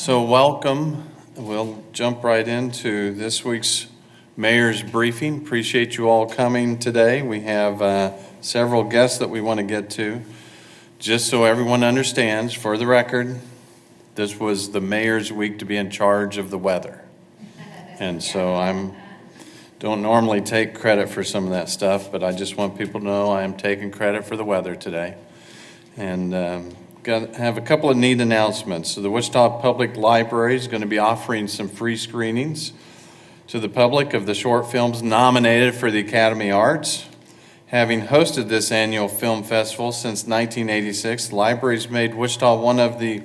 So welcome. We'll jump right into this week's mayor's briefing. Appreciate you all coming today. We have several guests that we want to get to. Just so everyone understands, for the record, this was the mayor's week to be in charge of the weather. And so don't normally take credit for some of that stuff, but I just want people to know I am taking credit for the weather today. And have a couple of neat announcements. So the Wichita Public Library is going to be offering some free screenings to the public of the short films nominated for the Academy Arts. Having hosted this annual film festival since 1986, the library's made Wichita one of the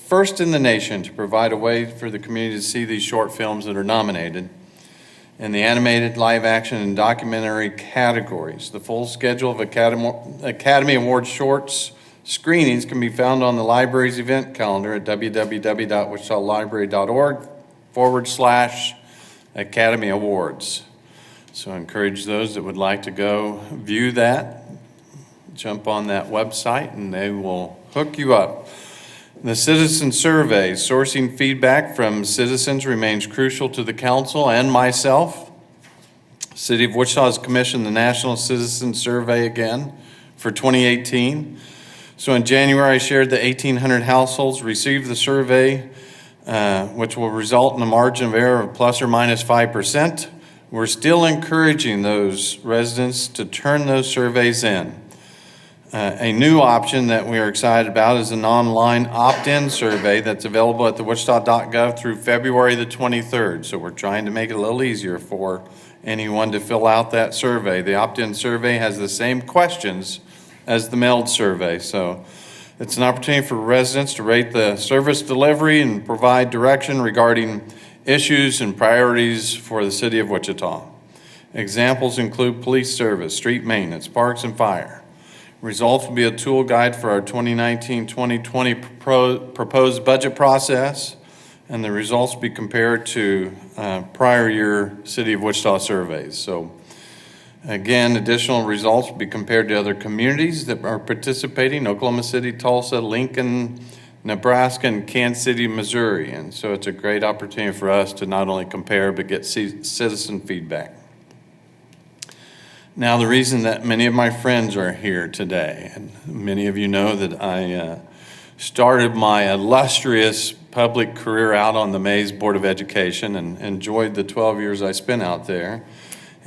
first in the nation to provide a way for the community to see these short films that are nominated in the animated, live action, and documentary categories. The full schedule of Academy Award shorts screenings can be found on the library's event calendar at www.wichitaLibrary.org/Academy Awards. So I encourage those that would like to go view that, jump on that website and they will hook you up. The citizen survey, sourcing feedback from citizens remains crucial to the council and myself. City of Wichita has commissioned the National Citizen Survey again for 2018. So in January, I shared that 1,800 households received the survey, which will result in a margin of error of plus or minus 5%. We're still encouraging those residents to turn those surveys in. A new option that we are excited about is an online opt-in survey that's available at the wichita.gov through February the 23rd. So we're trying to make it a little easier for anyone to fill out that survey. The opt-in survey has the same questions as the mailed survey. So it's an opportunity for residents to rate the service delivery and provide direction regarding issues and priorities for the city of Wichita. Examples include police service, street maintenance, parks and fire. Results will be a tool guide for our 2019-2020 proposed budget process, and the results will be compared to prior year City of Wichita surveys. So again, additional results will be compared to other communities that are participating: Oklahoma City, Tulsa, Lincoln, Nebraska, and Kansas City, Missouri. And so it's a great opportunity for us to not only compare, but get citizen feedback. Now, the reason that many of my friends are here today, and many of you know that I started my illustrious public career out on the Maize Board of Education and enjoyed the 12 years I spent out there.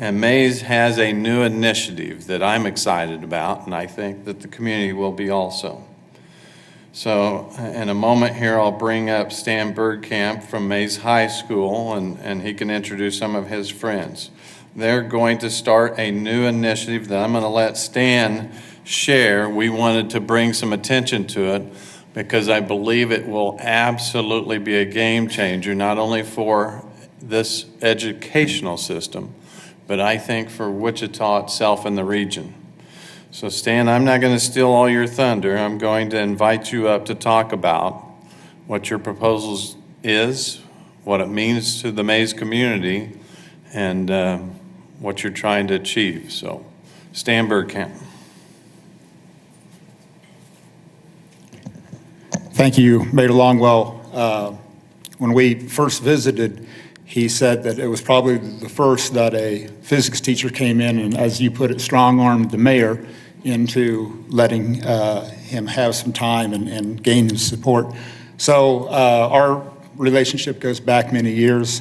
And Maize has a new initiative that I'm excited about, and I think that the community will be also. So in a moment here, I'll bring up Stan Bergkamp from Maize High School, and he can introduce some of his friends. They're going to start a new initiative that I'm going to let Stan share. We wanted to bring some attention to it because I believe it will absolutely be a game changer, not only for this educational system, but I think for Wichita itself and the region. So Stan, I'm not going to steal all your thunder. I'm going to invite you up to talk about what your proposals is, what it means to the Maize community, and what you're trying to achieve. So Stan Bergkamp. Thank you, Mayor Longwell. When we first visited, he said that it was probably the first that a physics teacher came in and, as you put it, strong-armed the mayor into letting him have some time and gain his support. So our relationship goes back many years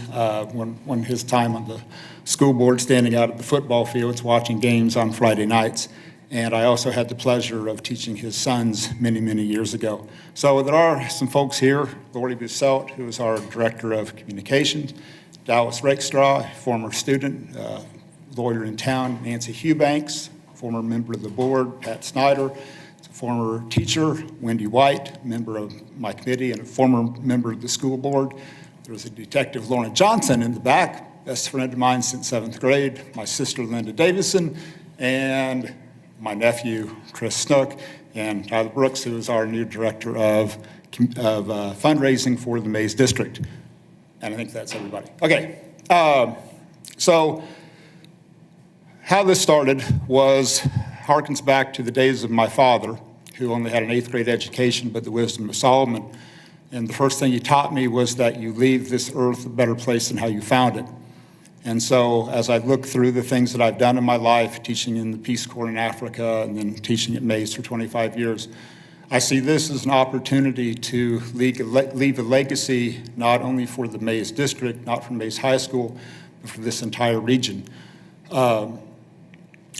when his time on the school board, standing out at the football fields, watching games on Friday nights. And I also had the pleasure of teaching his sons many, many years ago. So there are some folks here: Lori Busselt, who is our Director of Communications; Dallas Rakestraw, former student, lawyer in town; Nancy Hughbanks, former member of the board; Pat Snyder, former teacher; Wendy White, member of my committee and a former member of the school board. There's a Detective Lorna Johnson in the back, best friend of mine since 7th grade; my sister Linda Davison, and my nephew Chris Snook, and Tyler Brooks, who is our new director of fundraising for the Maize District. And I think that's everybody. Okay, so how this started harkens back to the days of my father, who only had an 8th grade education, but the wisdom of Solomon. And the first thing he taught me was that you leave this earth a better place than how you found it. And so as I look through the things that I've done in my life, teaching in the Peace Corps in Africa and then teaching at Maize for 25 years, I see this as an opportunity to leave a legacy not only for the Maize district, not for Maize High School, but for this entire region.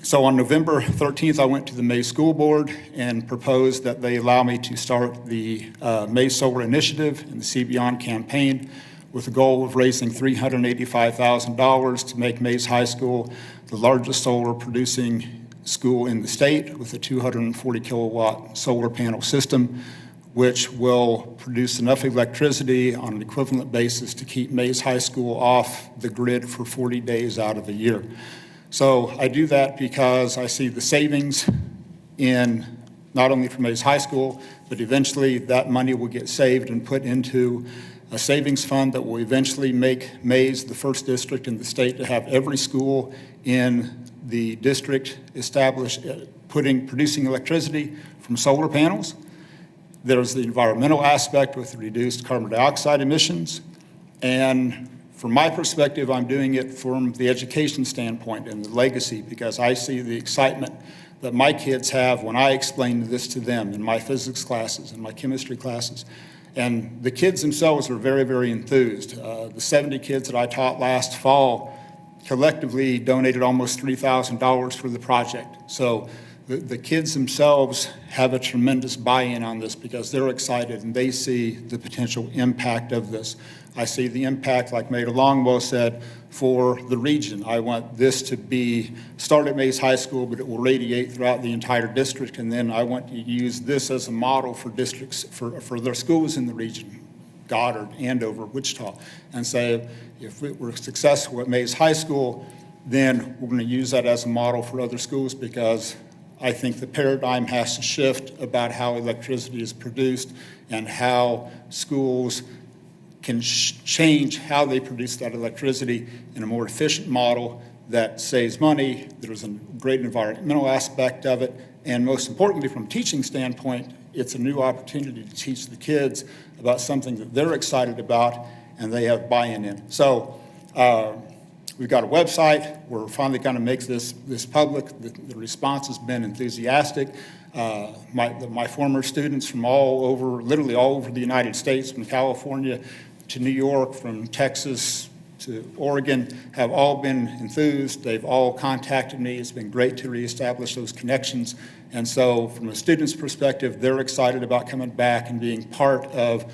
So on November 13th, I went to the Maize School Board and proposed that they allow me to start the Maize Solar Initiative and the See Beyond campaign with the goal of raising $385,000 to make Maize High School the largest solar producing school in the state with a 240 kilowatt solar panel system, which will produce enough electricity on an equivalent basis to keep Maize High School off the grid for 40 days out of a year. So I do that because I see the savings in not only for Maize High School, but eventually that money will get saved and put into a savings fund that will eventually make Maize the first district in the state to have every school in the district established producing electricity from solar panels. There's the environmental aspect with the reduced carbon dioxide emissions. And from my perspective, I'm doing it from the education standpoint and the legacy, because I see the excitement that my kids have when I explain this to them in my physics classes and my chemistry classes. And the kids themselves are very, very enthused. The 70 kids that I taught last fall collectively donated almost $3,000 for the project. So the kids themselves have a tremendous buy-in on this because they're excited and they see the potential impact of this. I see the impact, like Mayor Longwell said, for the region. I want this to start at Maize High School, but it will radiate throughout the entire district, and then I want to use this as a model for districts, for their schools in the region, Goddard, Andover, Wichita, and say, if we're successful at Maize High School, then we're going to use that as a model for other schools, because I think the paradigm has to shift about how electricity is produced and how schools can change how they produce that electricity in a more efficient model that saves money. There's a great environmental aspect of it, and most importantly, from a teaching standpoint, it's a new opportunity to teach the kids about something that they're excited about and they have buy-in in. So we've got a website. We're finally going to make this public. The response has been enthusiastic. My former students from literally all over the United States, from California to New York, from Texas to Oregon, have all been enthused. They've all contacted me. It's been great to reestablish those connections. And so from a student's perspective, they're excited about coming back and being part of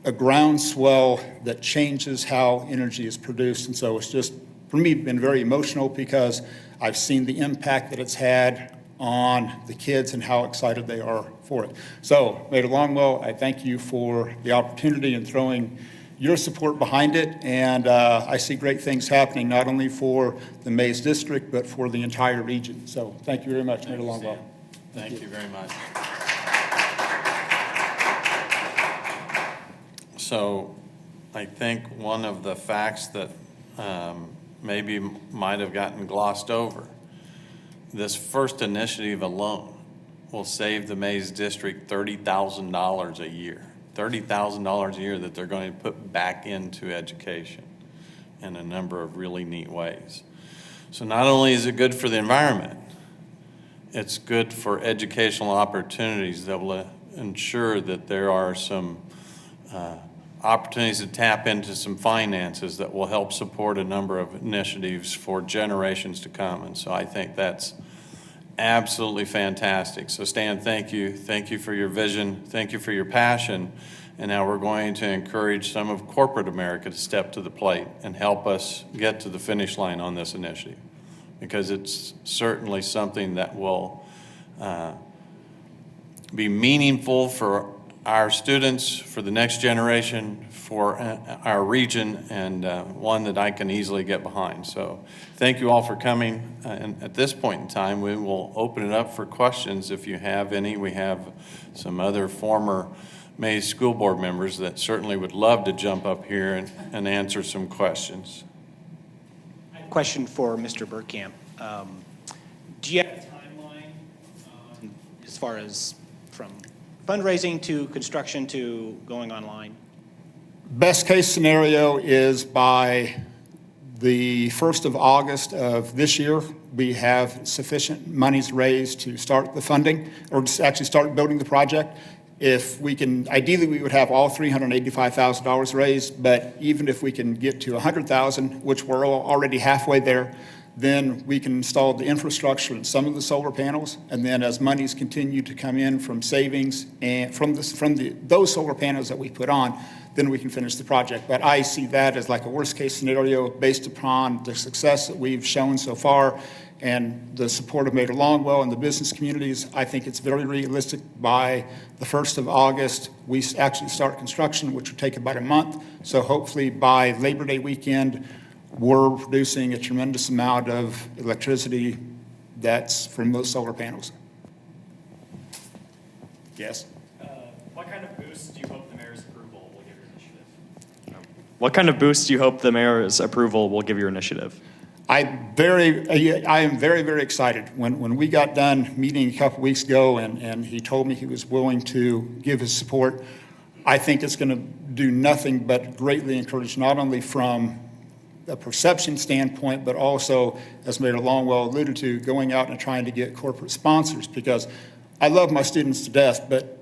a groundswell that changes how energy is produced. And so it's just, for me, been very emotional because I've seen the impact that it's had on the kids and how excited they are for it. So, Mayor Longwell, I thank you for the opportunity and throwing your support behind it. And I see great things happening, not only for the Maize district, but for the entire region. So thank you very much, Mayor Longwell. Thank you very much. So I think one of the facts that maybe might have gotten glossed over, this first initiative alone will save the Maize district $30,000 a year. $30,000 a year that they're going to put back into education in a number of really neat ways. So not only is it good for the environment, it's good for educational opportunities that will ensure that there are some opportunities to tap into some finances that will help support a number of initiatives for generations to come. And so I think that's absolutely fantastic. So Stan, thank you. Thank you for your vision. Thank you for your passion. And now we're going to encourage some of corporate America to step to the plate and help us get to the finish line on this initiative, because it's certainly something that will be meaningful for our students, for the next generation, for our region, and one that I can easily get behind. So thank you all for coming. And at this point in time, we will open it up for questions if you have any. We have some other former Maize school board members that certainly would love to jump up here and answer some questions. Question for Mr. Burkamp. Do you have a timeline as far as from fundraising to construction to going online? Best case scenario is by the 1st of August of this year, we have sufficient monies raised to start the funding, or to actually start building the project. If we can, ideally, we would have all $385,000 raised, but even if we can get to $100,000, which we're already halfway there, then we can install the infrastructure and some of the solar panels, and then as monies continue to come in from savings and from those solar panels that we put on, then we can finish the project. But I see that as like a worst-case scenario based upon the success that we've shown so far and the support of Mayor Longwell and the business communities. I think it's very realistic. By the 1st of August, we actually start construction, which will take about a month. So hopefully by Labor Day weekend, we're producing a tremendous amount of electricity that's from those solar panels. Yes? What kind of boost do you hope the mayor's approval will give your initiative? What kind of boost do you hope the mayor's approval will give your initiative? I am very, very excited. When we got done meeting a couple weeks ago and he told me he was willing to give his support, I think it's going to do nothing but greatly encourage, not only from a perception standpoint, but also, as Mayor Longwell alluded to, going out and trying to get corporate sponsors, because I love my students to death, but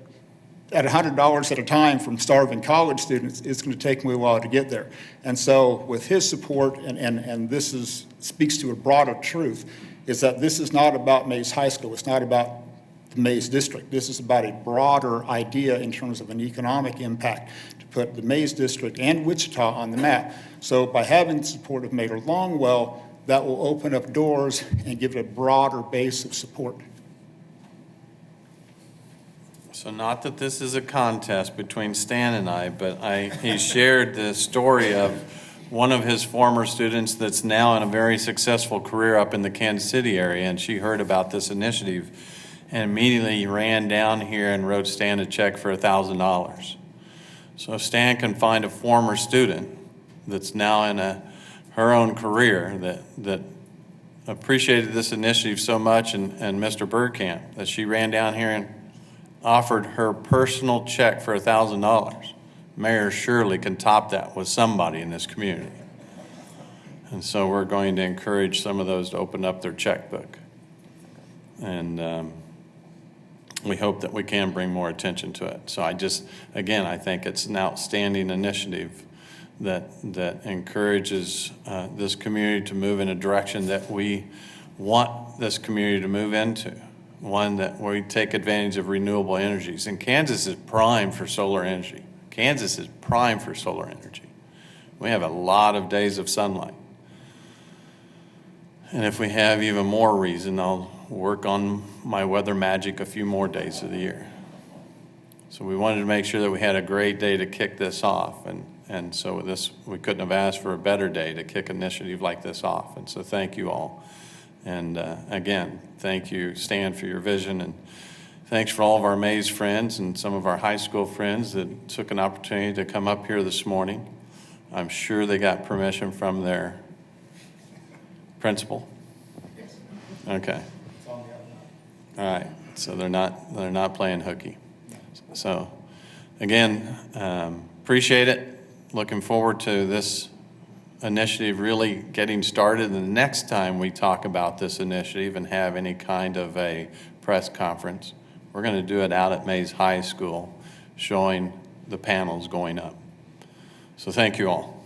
at $100 at a time from starving college students, it's going to take me a while to get there. And so with his support, and this speaks to a broader truth, is that this is not about Maize High School. It's not about the Maize District. This is about a broader idea in terms of an economic impact to put the Maize District and Wichita on the map. So by having the support of Mayor Longwell, that will open up doors and give it a broader base of support. So not that this is a contest between Stan and I, but he shared the story of one of his former students that's now in a very successful career up in the Kansas City area, and she heard about this initiative and immediately ran down here and wrote Stan a check for $1,000. So if Stan can find a former student that's now in her own career that appreciated this initiative so much, and Mr. Bergkamp, that she ran down here and offered her personal check for $1,000. Mayor surely can top that with somebody in this community. And so we're going to encourage some of those to open up their checkbook. And we hope that we can bring more attention to it. So I think it's an outstanding initiative that encourages this community to move in a direction that we want this community to move into. One that where we take advantage of renewable energies. And Kansas is prime for solar energy. Kansas is prime for solar energy. We have a lot of days of sunlight. And if we have even more reason, I'll work on my weather magic a few more days of the year. So we wanted to make sure that we had a great day to kick this off. And so we couldn't have asked for a better day to kick an initiative like this off. And so thank you all. And again, thank you, Stan, for your vision, and thanks for all of our Maize friends and some of our high school friends that took an opportunity to come up here this morning. I'm sure they got permission from their principal. Okay. All right. So they're not playing hooky. So again, appreciate it. Looking forward to this initiative really getting started. And the next time we talk about this initiative and have any kind of a press conference, we're going to do it out at Maize High School, showing the panels going up. So thank you all.